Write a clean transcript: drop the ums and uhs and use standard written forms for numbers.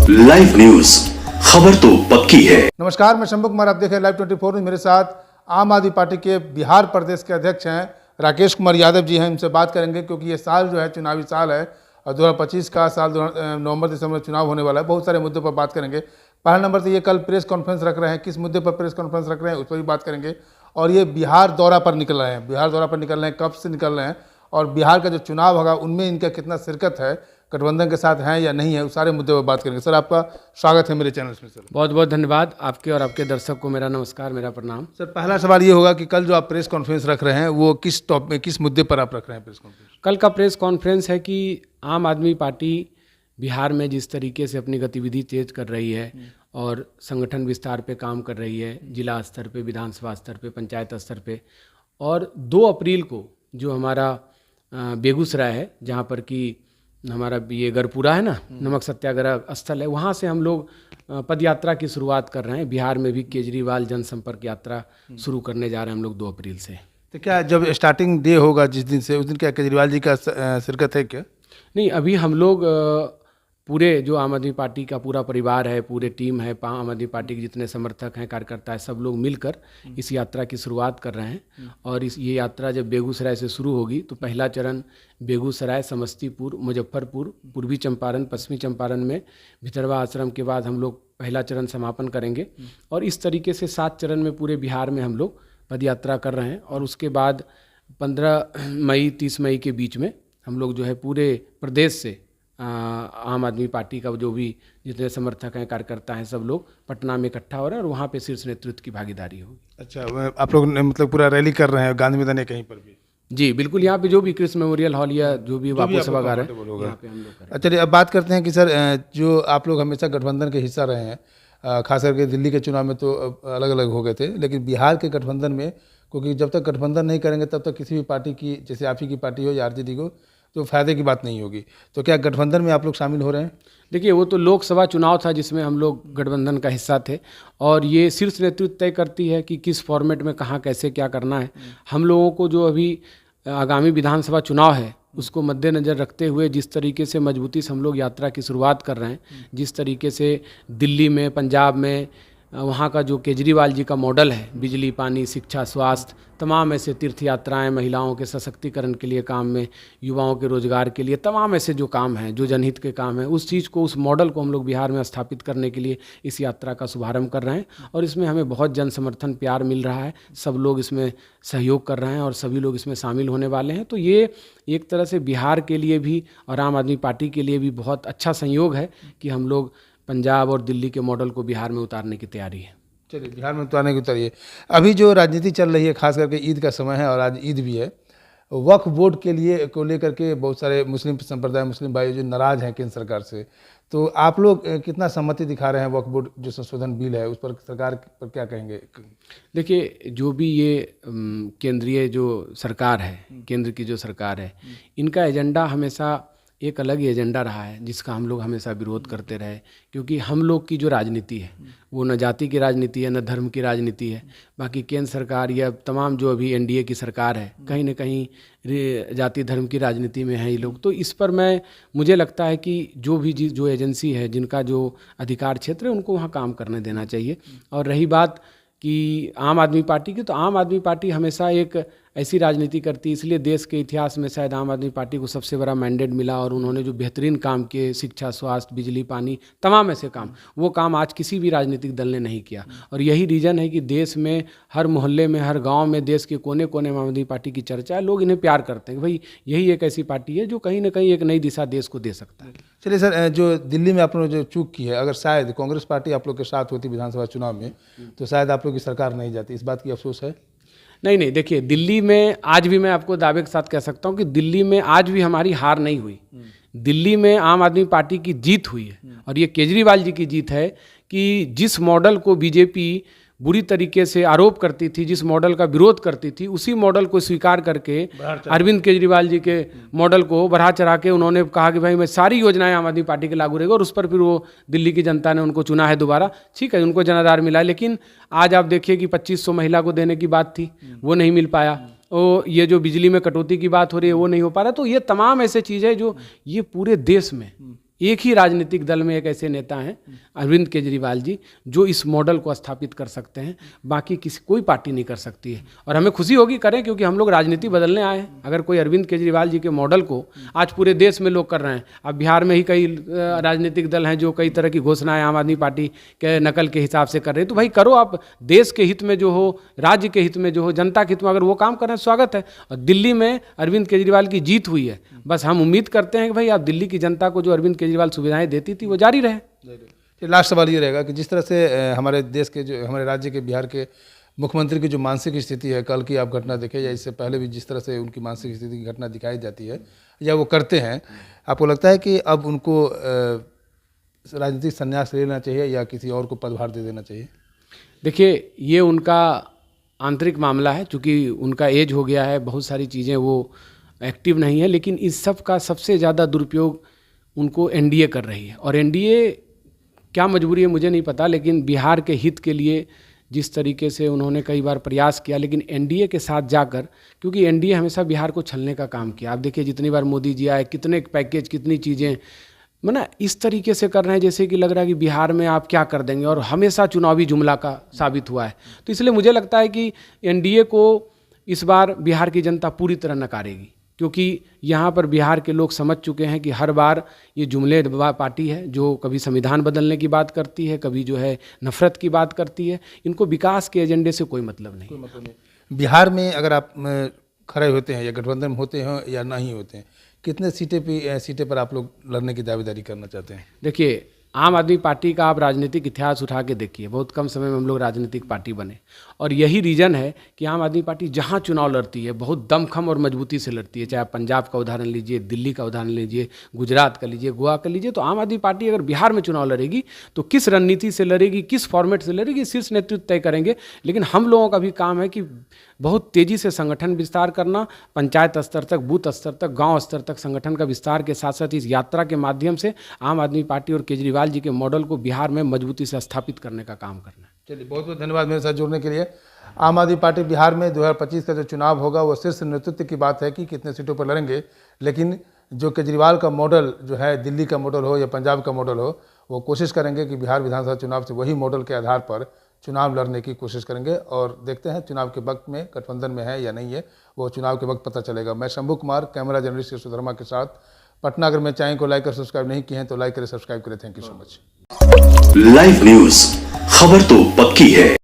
Live news, खबर तो पक्की है। नमस्कार, मैं शंभू कुमार, आप देख रहे हैं लाइव 24। मेरे साथ आम आदमी पार्टी के बिहार प्रदेश के अध्यक्ष हैं राकेश कुमार यादव जी हैं। इनसे बात करेंगे क्योंकि ये साल जो है चुनावी साल है और 2025 का साल नवंबर दिसंबर में चुनाव होने वाला है। बहुत सारे मुद्दों पर बात करेंगे। पहला नंबर तो ये कल प्रेस कॉन्फ्रेंस रख रहे हैं, किस मुद्दे पर प्रेस कॉन्फ्रेंस रख रहे हैं उस पर भी बात करेंगे। और ये बिहार दौरा पर निकल रहे हैं, बिहार दौरा पर निकल रहे हैं, कब से निकल रहे हैं और बिहार का जो चुनाव होगा उनमें इनका कितना शिरकत है, गठबंधन के साथ हैं या नहीं है, उस सारे मुद्दे पर बात करेंगे। सर, आपका स्वागत है मेरे चैनल में। सर, बहुत बहुत धन्यवाद आपके और आपके दर्शक को मेरा नमस्कार, मेरा प्रणाम। सर, पहला सवाल ये होगा कि कल जो आप प्रेस कॉन्फ्रेंस रख रहे हैं वो किस टॉप में, किस मुद्दे पर आप रख रहे हैं प्रेस कॉन्फ्रेंस? कल का प्रेस कॉन्फ्रेंस है कि आम आदमी पार्टी बिहार में जिस तरीके से अपनी गतिविधि तेज कर रही है और संगठन विस्तार पे काम कर रही है, जिला स्तर पे, विधानसभा स्तर पे, पंचायत स्तर पे, और 2 अप्रैल को जो हमारा बेगूसराय है, जहाँ पर कि हमारा ये गरपुरा है ना, नमक सत्याग्रह स्थल है, वहाँ से हम लोग पद यात्रा की शुरुआत कर रहे हैं। बिहार में भी केजरीवाल जनसंपर्क यात्रा शुरू करने जा रहे हैं हम लोग 2 अप्रैल से। तो क्या जब स्टार्टिंग डे होगा जिस दिन से, उस दिन क्या केजरीवाल जी का शिरकत है क्या? नहीं, अभी हम लोग पूरे जो आम आदमी पार्टी का पूरा परिवार है, पूरे टीम है, आम आदमी पार्टी के जितने समर्थक हैं, कार्यकर्ता हैं, सब लोग मिलकर इस यात्रा की शुरुआत कर रहे हैं। और ये यात्रा जब बेगूसराय से शुरू होगी तो पहला चरण बेगूसराय, समस्तीपुर, मुजफ्फरपुर, पूर्वी चंपारण, पश्चिमी चंपारण में भितरवा आश्रम के बाद हम लोग पहला चरण समापन करेंगे। और इस तरीके से 7 चरण में पूरे बिहार में हम लोग पद यात्रा कर रहे हैं। और उसके बाद 15 मई 30 मई के बीच में हम लोग जो है पूरे प्रदेश से आम आदमी पार्टी का जो भी जितने समर्थक हैं, कार्यकर्ता हैं, सब लोग पटना में इकट्ठा हो रहे हैं और वहाँ पे शीर्ष नेतृत्व की भागीदारी होगी। अच्छा, आप लोग मतलब पूरा रैली कर रहे हैं गांधी मैदान या कहीं पर भी? जी बिल्कुल, यहाँ पे जो भी कृष्ण मेमोरियल हॉल या जो भी बापू सभागार है, यहाँ पे हम लोग करें। अच्छा, अब बात करते हैं कि सर, जो आप लोग हमेशा गठबंधन के हिस्सा रहे हैं, खास करके दिल्ली के चुनाव में तो अलग अलग हो गए थे, लेकिन बिहार के गठबंधन में, क्योंकि जब तक गठबंधन नहीं करेंगे तब तक किसी भी पार्टी की, जैसे आप ही की पार्टी हो या आरजेडी को, तो फायदे की बात नहीं होगी। तो क्या गठबंधन में आप लोग शामिल हो रहे हैं? देखिए, वो तो लोकसभा चुनाव था जिसमें हम लोग गठबंधन का हिस्सा थे और ये शीर्ष नेतृत्व तय करती है कि किस फॉर्मेट में कहाँ कैसे क्या करना है। हम लोगों को जो अभी आगामी विधानसभा चुनाव है उसको मद्देनज़र रखते हुए जिस तरीके से मजबूती से हम लोग यात्रा की शुरुआत कर रहे हैं, जिस तरीके से दिल्ली में, पंजाब में, वहाँ का जो केजरीवाल जी का मॉडल है, बिजली, पानी, शिक्षा, स्वास्थ्य, तमाम ऐसे तीर्थ यात्राएं, महिलाओं के सशक्तिकरण के लिए काम में, युवाओं के रोजगार के लिए, तमाम ऐसे जो काम हैं, जो जनहित के काम हैं, उस चीज़ को, उस मॉडल को हम लोग बिहार में स्थापित करने के लिए इस यात्रा का शुभारंभ कर रहे हैं। और इसमें हमें बहुत जन समर्थन, प्यार मिल रहा है, सब लोग इसमें सहयोग कर रहे हैं और सभी लोग इसमें शामिल होने वाले हैं। तो ये एक तरह से बिहार के लिए भी और आम आदमी पार्टी के लिए भी बहुत अच्छा संयोग है कि हम लोग पंजाब और दिल्ली के मॉडल को बिहार में उतारने की तैयारी है। चलिए, बिहार में उतारने की उतारिए। अभी जो राजनीति चल रही है, खास करके ईद का समय है और आज ईद भी है, वक्फ बोर्ड के लिए को लेकर के बहुत सारे मुस्लिम संप्रदाय, मुस्लिम भाई जो नाराज़ हैं केंद्र सरकार से, तो आप लोग कितना सहमति दिखा रहे हैं? वक्फ बोर्ड जो संशोधन बिल है उस पर सरकार पर क्या कहेंगे? देखिए, जो भी ये केंद्रीय जो सरकार है, केंद्र की जो सरकार है, इनका एजेंडा हमेशा एक अलग ही एजेंडा रहा है जिसका हम लोग हमेशा विरोध करते रहे। क्योंकि हम लोग की जो राजनीति है वो न जाति की राजनीति है, न धर्म की राजनीति है। बाकी केंद्र सरकार या तमाम जो अभी एनडीए की सरकार है, कहीं न कहीं जाति धर्म की राजनीति में है ये लोग। तो इस पर मुझे लगता है कि जो एजेंसी है, जिनका जो अधिकार क्षेत्र है, उनको वहाँ काम करने देना चाहिए। और रही बात कि आम आदमी पार्टी की, तो आम आदमी पार्टी हमेशा एक ऐसी राजनीति करती है, इसलिए देश के इतिहास में शायद आम आदमी पार्टी को सबसे बड़ा मैंडेट मिला और उन्होंने जो बेहतरीन काम किए, शिक्षा, स्वास्थ्य, बिजली, पानी, तमाम ऐसे काम, वो काम आज किसी भी राजनीतिक दल ने नहीं किया। और यही रीज़न है कि देश में हर मोहल्ले में, हर गांव में, देश के कोने कोने में आम आदमी पार्टी की चर्चा है। लोग इन्हें प्यार करते हैं कि भाई यही एक ऐसी पार्टी है जो कहीं ना कहीं एक नई दिशा देश को दे सकता है। चलिए सर, जो दिल्ली में आप लोगों ने जो चूक की है, अगर शायद कांग्रेस पार्टी आप लोग के साथ होती विधानसभा चुनाव में, तो शायद आप लोग की सरकार नहीं जाती, इस बात की अफसोस है? नहीं, देखिए, दिल्ली में आज भी मैं आपको दावे के साथ कह सकता हूँ कि दिल्ली में आज भी हमारी हार नहीं हुई। दिल्ली में आम आदमी पार्टी की जीत हुई है और ये केजरीवाल जी की जीत है कि जिस मॉडल को बीजेपी बुरी तरीके से आरोप करती थी, जिस मॉडल का विरोध करती थी, उसी मॉडल को स्वीकार करके अरविंद केजरीवाल जी के मॉडल को बढ़ा चढ़ा के उन्होंने कहा कि भाई मैं सारी योजनाएं आम आदमी पार्टी के लागू रहेगी। और उस पर फिर वो दिल्ली की जनता ने उनको चुना है दोबारा। ठीक है, उनको जनाधार मिला, लेकिन आज आप देखिए कि 2500 महिला को देने की बात थी, वो नहीं मिल पाया। ये जो बिजली में कटौती की बात हो रही है वो नहीं हो पा रहा। तो ये तमाम ऐसे चीज़ें जो ये पूरे देश में एक ही राजनीतिक दल में एक ऐसे नेता हैं अरविंद केजरीवाल जी, जो इस मॉडल को स्थापित कर सकते हैं, बाकी किसी कोई पार्टी नहीं कर सकती है। और हमें खुशी होगी करें, क्योंकि हम लोग राजनीति बदलने आए हैं। अगर कोई अरविंद केजरीवाल जी के मॉडल को आज पूरे देश में लोग कर रहे हैं, अब बिहार में ही कई राजनीतिक दल हैं जो कई तरह की घोषणाएं आम आदमी पार्टी के नकल के हिसाब से कर रहे हैं, तो भाई करो आप, देश के हित में जो हो, राज्य के हित में जो हो, जनता के हित में अगर वो काम कर रहे हैं, स्वागत है। और दिल्ली में अरविंद केजरीवाल की जीत हुई है, बस हम उम्मीद करते हैं कि भाई आप दिल्ली की जनता को जो अरविंद केजरीवाल सुविधाएं देती थी वो जारी रहे। लास्ट सवाल ये रहेगा कि जिस तरह से हमारे देश के जो हमारे राज्य के बिहार के मुख्यमंत्री की जो मानसिक स्थिति है, कल की आप घटना देखें या इससे पहले भी जिस तरह से उनकी मानसिक स्थिति की घटना दिखाई जाती है या वो करते हैं, आपको लगता है कि अब उनको राजनीतिक संन्यास ले लेना चाहिए या किसी और को पदभार दे देना चाहिए? देखिए, ये उनका आंतरिक मामला है, चूँकि उनका एज हो गया है, बहुत सारी चीज़ें वो एक्टिव नहीं है, लेकिन इस सब का सबसे ज़्यादा दुरुपयोग उनको एनडीए कर रही है। और एनडीए क्या मजबूरी है मुझे नहीं पता, लेकिन बिहार के हित के लिए जिस तरीके से उन्होंने कई बार प्रयास किया, लेकिन एनडीए के साथ जाकर, क्योंकि एनडीए हमेशा बिहार को छलने का काम किया। आप देखिए जितनी बार मोदी जी आए, कितने पैकेज, कितनी चीज़ें, मतलब इस तरीके से कर रहे हैं जैसे कि लग रहा है कि बिहार में आप क्या कर देंगे, और हमेशा चुनावी जुमला का साबित हुआ है। तो इसलिए मुझे लगता है कि एनडीए को इस बार बिहार की जनता पूरी तरह नकारेगी, क्योंकि यहाँ पर बिहार के लोग समझ चुके हैं कि हर बार ये जुमले पार्टी है जो कभी संविधान बदलने की बात करती है, कभी जो है नफरत की बात करती है। इनको विकास के एजेंडे से कोई मतलब नहीं। बिहार में अगर आप खड़े होते हैं या गठबंधन में होते हैं या नहीं होते हैं, कितने सीटें पर आप लोग लड़ने की दावेदारी करना चाहते हैं? देखिए, आम आदमी पार्टी का आप राजनीतिक इतिहास उठा के देखिए, बहुत कम समय में हम लोग राजनीतिक पार्टी बने, और यही रीज़न है कि आम आदमी पार्टी जहाँ चुनाव लड़ती है बहुत दमखम और मजबूती से लड़ती है। चाहे आप पंजाब का उदाहरण लीजिए, दिल्ली का उदाहरण लीजिए, गुजरात का लीजिए, गोवा का लीजिए। तो आम आदमी पार्टी अगर बिहार में चुनाव लड़ेगी तो किस रणनीति से लड़ेगी, किस फॉर्मेट से लड़ेगी, शीर्ष नेतृत्व तय करेंगे। लेकिन हम लोगों का भी काम है कि बहुत तेज़ी से संगठन विस्तार करना, पंचायत स्तर तक, बूथ स्तर तक, गांव स्तर तक संगठन का विस्तार के साथ साथ इस यात्रा के माध्यम से आम आदमी पार्टी और केजरीवाल जी के मॉडल को बिहार में मजबूती से स्थापित करने का काम करना है। चलिए, बहुत बहुत धन्यवाद मेरे साथ जुड़ने के लिए। आम आदमी पार्टी बिहार में 2025 का जो चुनाव होगा वो शीर्ष नेतृत्व की बात है कि कितने सीटों पर लड़ेंगे, लेकिन जो केजरीवाल का मॉडल जो है, दिल्ली का मॉडल हो या पंजाब का मॉडल हो, वो कोशिश करेंगे कि बिहार विधानसभा चुनाव से वही मॉडल के आधार पर चुनाव लड़ने की कोशिश करेंगे। और देखते हैं चुनाव के वक्त में गठबंधन में है या नहीं है, वो चुनाव के वक्त पता चलेगा। मैं शंभू कुमार, कैमरा जर्नलिस्ट सुधर्मा के साथ पटना। अगर मेरे चैनल को लाइक और सब्सक्राइब नहीं किए हैं तो लाइक करें, सब्सक्राइब करें। Thank you so much. Live news, खबर तो पक्की है।